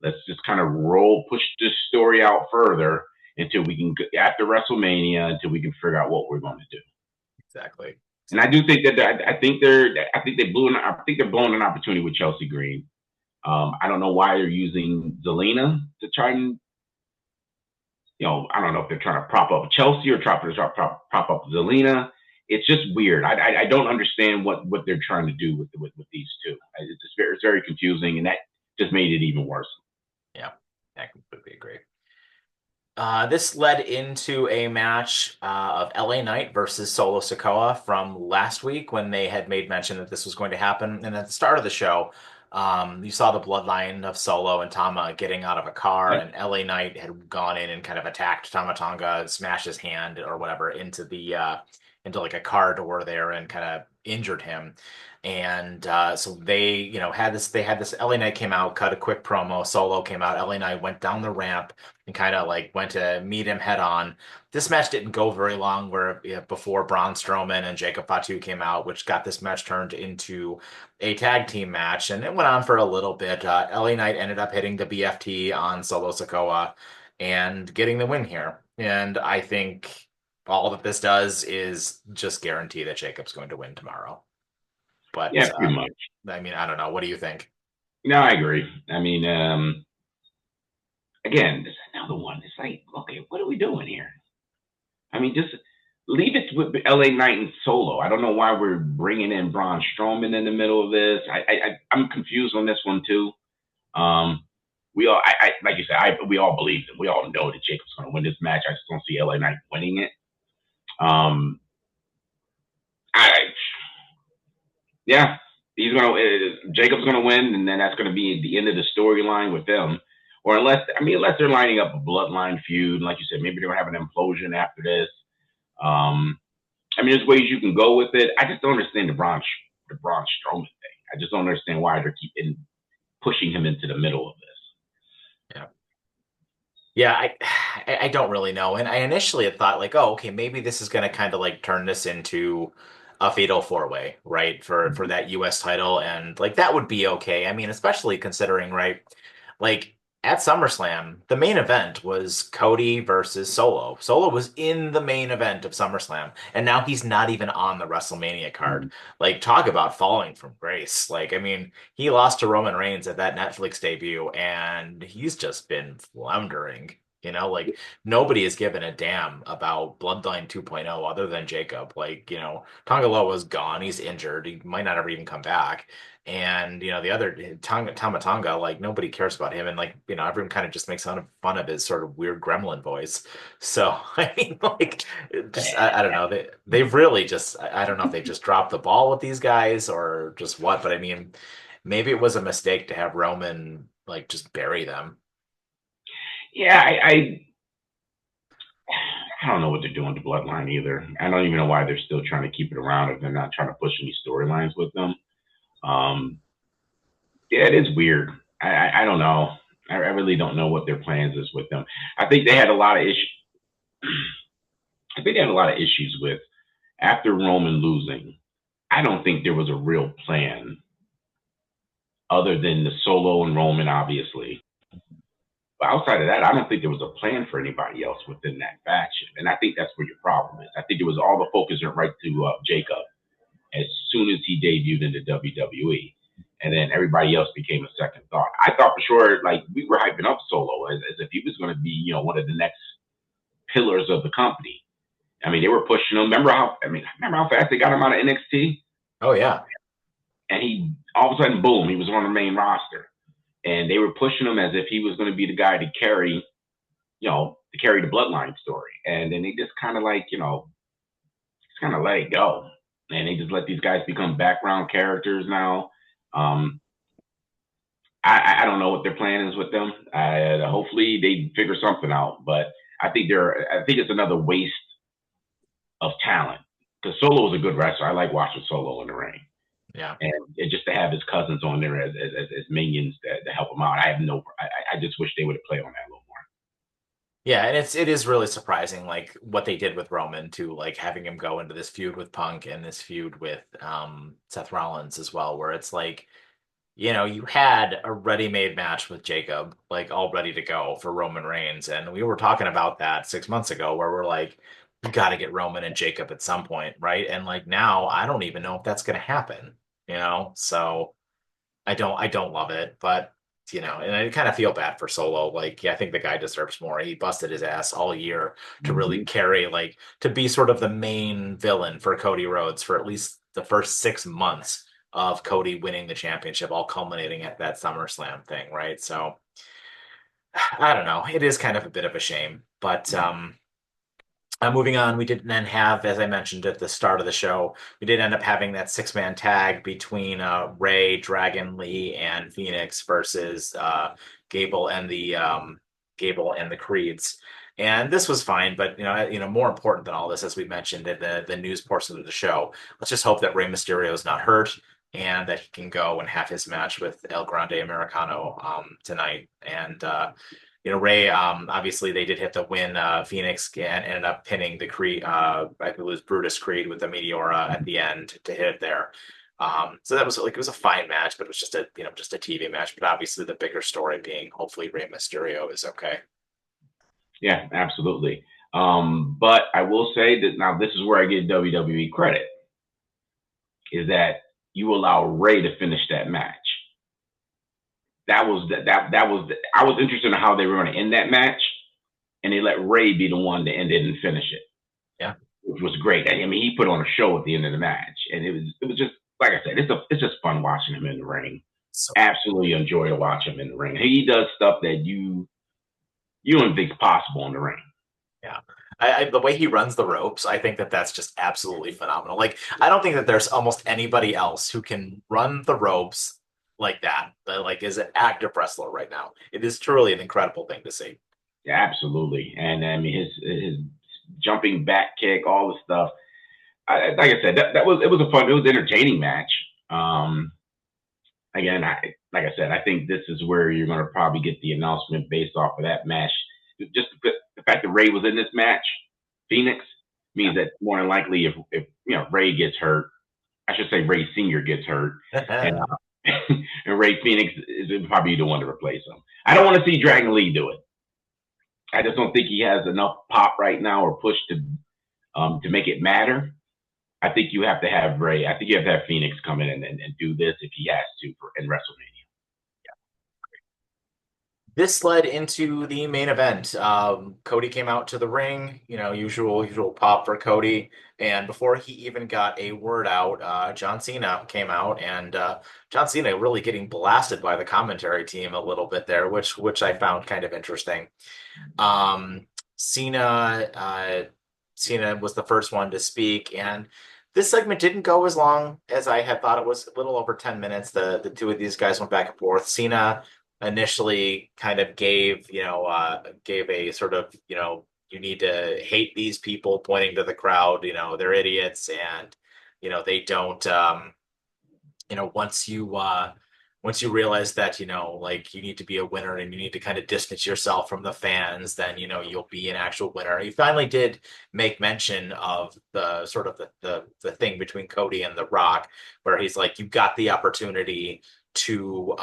Let's just kind of push this story out further until we can after WrestleMania until we can figure out what we're going to do. Exactly. And I do think that I think they're blowing an opportunity with Chelsea Green. I don't know why they're using Zelina to try and I don't know if they're trying to prop up Chelsea or prop up Zelina. It's just weird. I don't understand what they're trying to do with these two. It's very confusing, and that just made it even worse. Yeah, I completely agree. This led into a match of LA Knight versus Solo Sikoa from last week when they had made mention that this was going to happen. And at the start of the show, You saw the bloodline of Solo and Tama getting out of a car, Yep. and LA Knight had gone in and kind of attacked Tama Tonga, smashed his hand or whatever into the into like a car door there and kind of injured him. And so they, had this. They had this. LA Knight came out, cut a quick promo. Solo came out. LA Knight went down the ramp and kind of like went to meet him head on. This match didn't go very long, where before Braun Strowman and Jacob Fatu came out, which got this match turned into a tag team match, and it went on for a little bit. LA Knight ended up hitting the BFT on Solo Sikoa and getting the win here. And I think all that this does is just guarantee that Jacob's going to win tomorrow. But Yeah, pretty much. I mean, I don't know. What do you think? No, I agree. I mean, again, this is another one. It's like, okay, what are we doing here? I mean, just leave it with LA Knight and Solo. I don't know why we're bringing in Braun Strowman in the middle of this. I'm confused on this one too. Um, we all, like you said, we all believe him. We all know that Jacob's going to win this match. I just don't see LA Knight winning it. Um, I, yeah, he's going to, Jacob's going to win, and then that's going to be the end of the storyline with them. Or unless they're lining up a bloodline feud, like you said, maybe they're going to have an implosion after this. Um, I mean, there's ways you can go with it. I just don't understand the Braun Strowman thing. I just don't understand why they're keeping pushing him into the middle of this. Yeah. Yeah, I don't really know. And I initially had thought like, oh, okay, maybe this is going to kind of like turn this into a fatal four-way, right? For Mm-hmm. that US title and like that would be okay. I mean, especially considering, right? Like at SummerSlam, the main event was Cody versus Solo. Solo was in the main event of SummerSlam, and now he's not even on the WrestleMania card. Like, talk about falling from grace. Like, I mean, he lost to Roman Reigns at that Netflix debut, and he's just been floundering. Like nobody has given a damn about Bloodline 2.0 other than Jacob. Like, Tongaloa's gone. He's injured. He might not ever even come back. And the other Tama Tonga, like nobody cares about him, and like everyone kind of just makes fun of his sort of weird gremlin voice. So I mean, like, just I don't know. They've really just I don't know if they just dropped the ball with these guys or just what, but I mean, maybe it was a mistake to have Roman like just bury them. Yeah, I don't know what they're doing to Bloodline either. I don't even know why they're still trying to keep it around if they're not trying to push any storylines with them. Um, yeah, it is weird. I don't know. I really don't know what their plans is with them. I think they had a lot of issues. I think they had a lot of issues with after Roman losing. I don't think there was a real plan other than the Solo and Roman, obviously. But outside of that, I don't think there was a plan for anybody else within that faction. And I think that's where your problem is. I think it was all the focus went right to Jacob as soon as he debuted in the WWE. And then everybody else became a second thought. I thought for sure, like, we were hyping up Solo as if he was going to be, one of the next pillars of the company. I mean, they were pushing him. Remember how fast they got him out of NXT? Oh yeah, And he, all of a sudden, boom, he was on the main roster. And they were pushing him as if he was going to be the guy to carry the bloodline story. And then they just kind of like, just kind of let it go. And they just let these guys become background characters now. Um, I don't know what their plan is with them. Hopefully they figure something out. But I think it's another waste of talent because Solo is a good wrestler. I like watching Solo in the ring. yeah. And just to have his cousins on there as minions to help him out, I just wish they would have played on that a little more. Yeah, and it is really surprising like what they did with Roman to like having him go into this feud with Punk and this feud with Seth Rollins as well, where it's like, you had a ready-made match with Jacob, like all ready to go for Roman Reigns. And we were talking about that 6 months ago, where we're like, you got to get Roman and Jacob at some point, right? And like now, I don't even know if that's going to happen. So I don't love it, but and I kind of feel bad for Solo. Like, yeah, I think the guy deserves more. He busted his ass all year to really Mm-hmm. carry, like, to be sort of the main villain for Cody Rhodes for at least the first 6 months of Cody winning the championship, all culminating at that SummerSlam thing, right? So I don't know. It is kind of a bit of a shame, but Moving on, we didn't then have, as I mentioned at the start of the show, we did end up having that six-man tag between Ray, Dragon Lee, and Phoenix versus Gable and the Creeds. And this was fine, but more important than all this, as we mentioned in the news portion of the show, let's just hope that Rey Mysterio is not hurt and that he can go and have his match with El Grande Americano tonight. And Ray, obviously they did hit the win. Phoenix and ended up pinning the Creed, I believe it was Brutus Creed with the Meteora at the end to hit it there. So that was like, it was a fine match, but it was just a TV match. But obviously the bigger story being hopefully Rey Mysterio is okay. Yeah, absolutely. But I will say that now this is where I give WWE credit, is that you allow Ray to finish that match. That was I was interested in how they were going to end that match, and they let Ray be the one to end it and finish it, Yeah. which was great. I mean, he put on a show at the end of the match, and it was just like I said, it's just fun watching him in the ring. So Absolutely enjoy to watch him in the ring. He does stuff that you don't think is possible in the ring. yeah. The way he runs the ropes, I think that that's just absolutely phenomenal. Like, I don't think that there's almost anybody else who can run the ropes like that like is an active wrestler right now. It is truly an incredible thing to see. Yeah, absolutely. And I mean his jumping back kick, all the stuff. Like I said, that was it was entertaining match. Um, Again, like I said, I think this is where you're going to probably get the announcement based off of that match. Just the fact that Ray was in this match, Phoenix, means that more than likely if Ray gets hurt, I should say Ray Senior gets hurt, and Yeah. and Ray Phoenix is probably the one to replace him. I don't want to see Dragon Lee do it. I just don't think he has enough pop right now or push to make it matter. I think you have to have Ray. I think you have to have Phoenix come in and do this if he has to in WrestleMania. This led into the main event. Cody came out to the ring, usual pop for Cody. And before he even got a word out, John Cena came out, and John Cena really getting blasted by the commentary team a little bit there, which I found kind of interesting. Um, Cena, uh, Cena was the first one to speak, and this segment didn't go as long as I had thought. It was a little over 10 minutes. The two of these guys went back and forth. Cena initially kind of gave a sort of, you need to hate these people, pointing to the crowd, they're idiots, and they don't once you realize that like you need to be a winner and you need to kind of distance yourself from the fans, then you'll be an actual winner. He finally did make mention of the sort of the thing between Cody and The Rock, where he's like, you got the opportunity to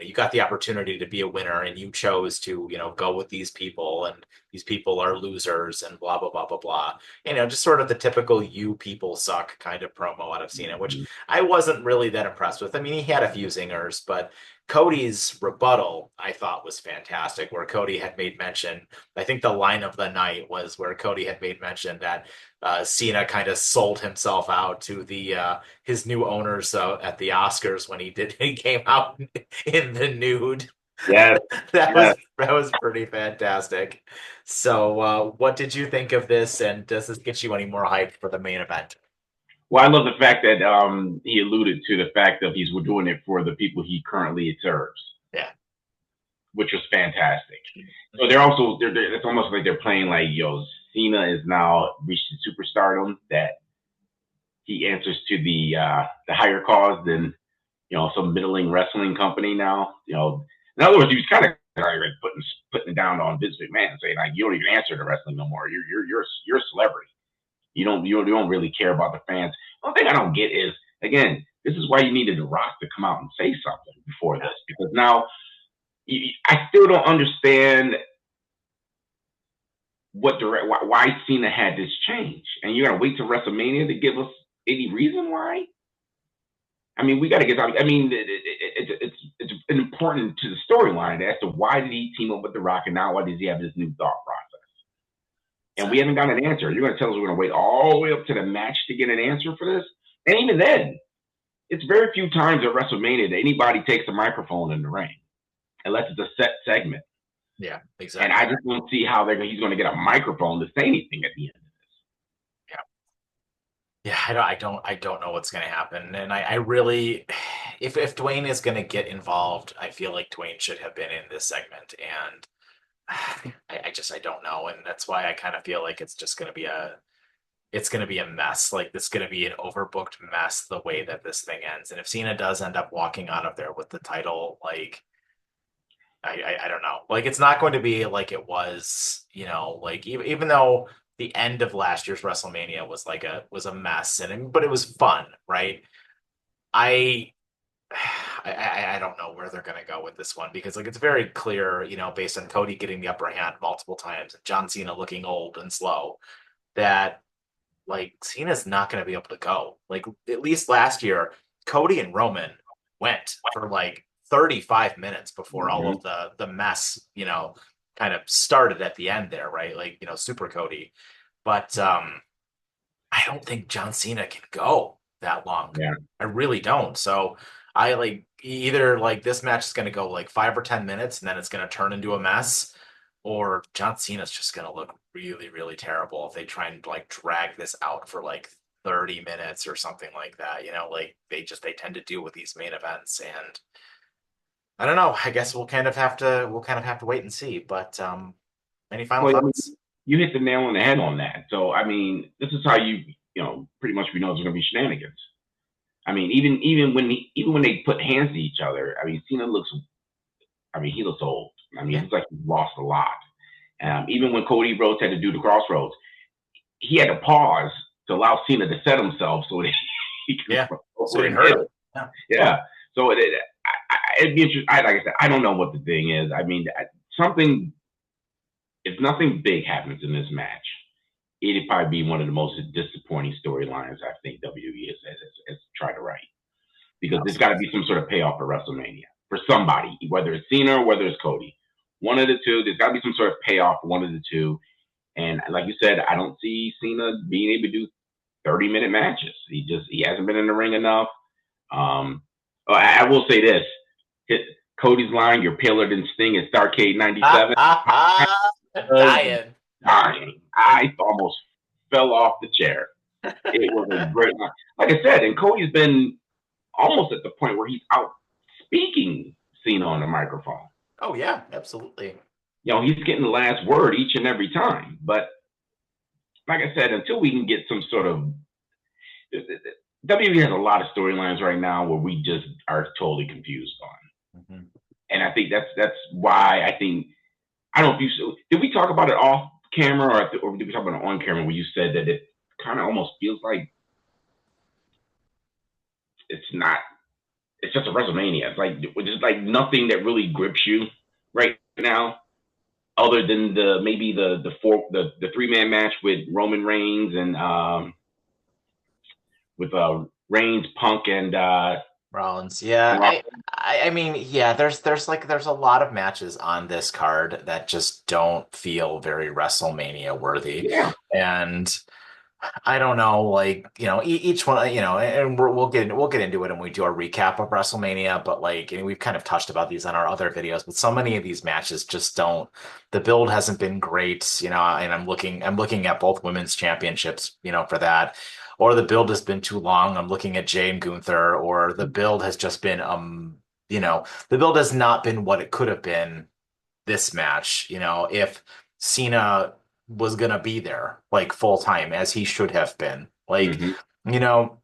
you got the opportunity to be a winner and you chose to go with these people, and these people are losers and blah blah blah blah blah. Just sort of the typical "you people suck" kind of promo out of Cena, which I wasn't really that impressed with. I mean, he had a few zingers, but Cody's rebuttal I thought was fantastic, where Cody had made mention, I think the line of the night was where Cody had made mention that Cena kind of sold himself out to the his new owners at the Oscars when he came out in the nude. Yes, yes. That was pretty fantastic. So, what did you think of this, and does this get you any more hyped for the main event? Well, I love the fact that he alluded to the fact that he's doing it for the people he currently serves, Yeah. which was fantastic. So they're also it's almost like they're playing like, Cena is now reached superstardom that he answers to the higher cause than some middling wrestling company now. In other words, he was kind of putting it down on Vince McMahon, saying like, you don't even answer to wrestling no more. You're a celebrity. You don't really care about the fans. One thing I don't get is, again, this is why you needed The Rock to come out and say something before this, because now I still don't understand why Cena had this change, and you're gonna wait till WrestleMania to give us any reason why. I mean, we got to get out. I mean, it's important to the storyline as to why did he team up with The Rock, and now why does he have this new thought process? And we haven't got an answer. You're going to tell us we're going to wait all the way up to the match to get an answer for this? And even then, it's very few times at WrestleMania that anybody takes a microphone in the ring, unless it's a set segment. Yeah, And I exactly. just don't see how he's going to get a microphone to say anything at the end. Yeah. Yeah, I don't know what's going to happen. And I really, if Dwayne is going to get involved, I feel like Dwayne should have been in this segment. And I don't know. And that's why I kind of feel like it's going to be a mess. Like this is going to be an overbooked mess the way that this thing ends. And if Cena does end up walking out of there with the title, like I don't know. Like it's not going to be like it was, like even though the end of last year's WrestleMania was a mess and but it was fun, right? I I don't know where they're going to go with this one because like it's very clear, based on Cody getting the upper hand multiple times and John Cena looking old and slow, that like Cena's not going to be able to go. Like at least last year, Cody and Roman went for like 35 minutes before all Mm-hmm. of the mess, kind of started at the end there, right? Like, Super Cody. But I don't think John Cena can go that long. Yeah. I really don't. So I like either like this match is going to go like 5 or 10 minutes and then it's going to turn into a mess, or John Cena's just going to look really, really terrible if they try and like drag this out for like 30 minutes or something like that. Like they tend to do with these main events. And I don't know. I guess we'll kind of have to wait and see. But any final Well, I mean, thoughts? you hit the nail on the head on that. So, I mean, this is how pretty much we know there's going to be shenanigans. I mean, even when they put hands to each other, I mean, Cena looks. I mean, he looks old. I mean, he Yeah. looks like he's lost a lot. Even when Cody Rhodes had to do the crossroads, he had to pause to allow Cena to set himself so that he could Yeah. run So over you didn't and hurt hit him. him. Yeah. Yeah. So it'd be interesting. Like I said, I don't know what the thing is. I mean, something. If nothing big happens in this match, it'd probably be one of the most disappointing storylines I think WWE has tried to write, because there's got to be some sort of payoff for WrestleMania for somebody, whether it's Cena or whether it's Cody. One of the two. There's got to be some sort of payoff for one of the two. And like you said, I don't see Cena being able to do 30-minute matches. He hasn't been in the ring enough. Um, I will say this: Cody's line, "You're paler than Sting" at Starcade Ha '97. ha I ha! was Dying. dying. I almost fell off the chair. It was a great line. Like I said, and Cody's been almost at the point where he's out speaking Cena on the microphone. Oh yeah, absolutely. He's getting the last word each and every time. But like I said, until we can get some sort of WWE has a lot of storylines right now where we just are totally confused on, Mhm. and I think that's why I think I don't know if you did we talk about it off camera or did we talk about it on camera where you said that it kind of almost feels like it's not it's just a WrestleMania. It's like just like nothing that really grips you right now, other than maybe the 3-man match with Roman Reigns and with Reigns, Punk, Rollins. Yeah, and I mean, yeah, there's a lot of matches on this card that just don't feel very WrestleMania worthy. yeah. And I don't know, like, each one, and we'll get into it when we do our recap of WrestleMania, but like, we've kind of touched about these on our other videos, but so many of these matches just don't, the build hasn't been great, and I'm looking at both women's championships, for that, or the build has been too long. I'm looking at Jay and Gunther, or the build has just been, the build has not been what it could have been this match, if Cena was gonna be there like full time as he should have been. Like, Mm-hmm. you know,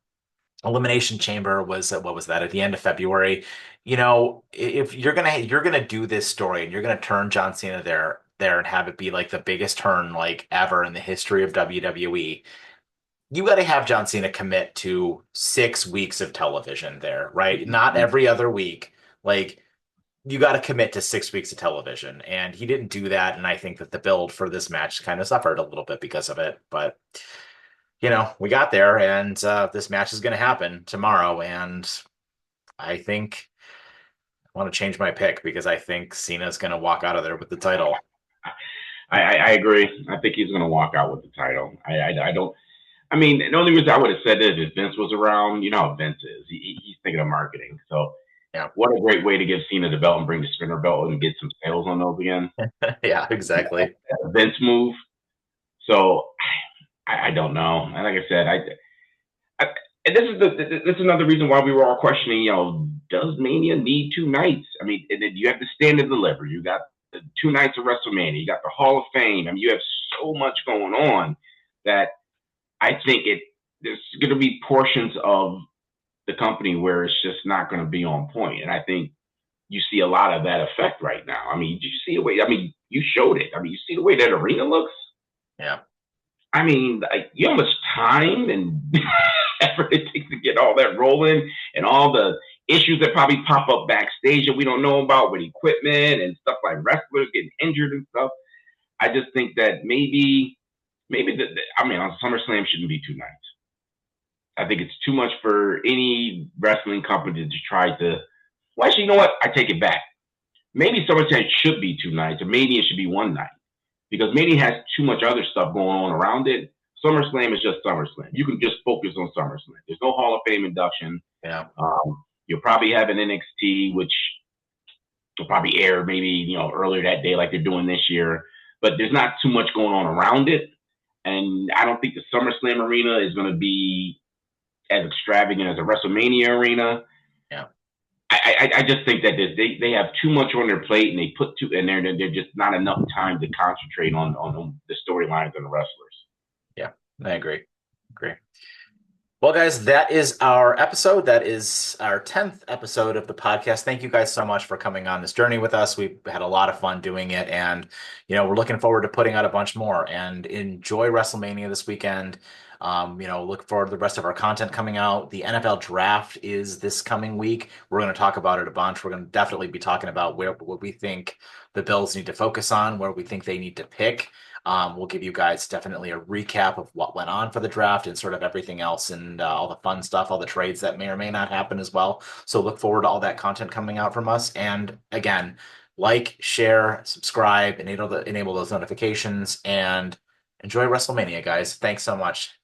Elimination Chamber was what was that at the end of February? If you're gonna do this story and you're gonna turn John Cena there and have it be like the biggest turn like ever in the history of WWE, you got to have John Cena commit to 6 weeks of television there, right? Not every other week. Like you got to commit to 6 weeks of television. And he didn't do that. And I think that the build for this match kind of suffered a little bit because of it. But, we got there and this match is going to happen tomorrow. And I think I want to change my pick because I think Cena's going to walk out of there with the title. I agree. I think he's going to walk out with the title. I don't. I mean, the only reason I would have said this if Vince was around, you know how Vince is. He's thinking of marketing. So Yeah. What a great way to give Cena the belt and bring the spinner belt and get some sales on those again. Yeah, exactly. That's a Vince move. So I don't know. And like I said, I and this is another reason why we were all questioning. Does Mania need two nights? I mean, and then you have the stand and deliver. You got the 2 nights of WrestleMania. You got the Hall of Fame. I mean, you have so much going on that I think there's going to be portions of the company where it's just not going to be on point. And I think you see a lot of that effect right now. I mean, you see the way, I mean, you showed it. I mean, you see the way that arena looks. Yeah. I mean, like, you know how much time and effort it takes to get all that rolling and all the issues that probably pop up backstage that we don't know about with equipment and stuff like wrestlers getting injured and stuff. I just think that maybe I mean, on SummerSlam shouldn't be 2 nights. I think it's too much for any wrestling company to try to. Well, actually, you know what? I take it back. Maybe SummerSlam should be 2 nights, or maybe it should be one night because maybe it has too much other stuff going on around it. SummerSlam is just SummerSlam. You can just focus on SummerSlam. There's no Hall of Fame induction. Yeah. You'll probably have an NXT, which will probably air maybe earlier that day, like they're doing this year. But there's not too much going on around it, and I don't think the SummerSlam arena is going to be as extravagant as a WrestleMania arena. Yeah. I just think that they have too much on their plate and they put too and they're just not enough time to concentrate on the storylines and the wrestlers. Yeah. I agree. Agree. Well, guys, that is our episode. That is our 10th episode of the podcast. Thank you guys so much for coming on this journey with us. We've had a lot of fun doing it, and we're looking forward to putting out a bunch more. And enjoy WrestleMania this weekend. Look forward to the rest of our content coming out. The NFL draft is this coming week. We're going to talk about it a bunch. We're going to definitely be talking about what we think the Bills need to focus on, where we think they need to pick. We'll give you guys definitely a recap of what went on for the draft and sort of everything else and all the fun stuff, all the trades that may or may not happen as well. So look forward to all that content coming out from us. And again, like, share, subscribe, enable those notifications, and enjoy WrestleMania, guys. Thanks so much.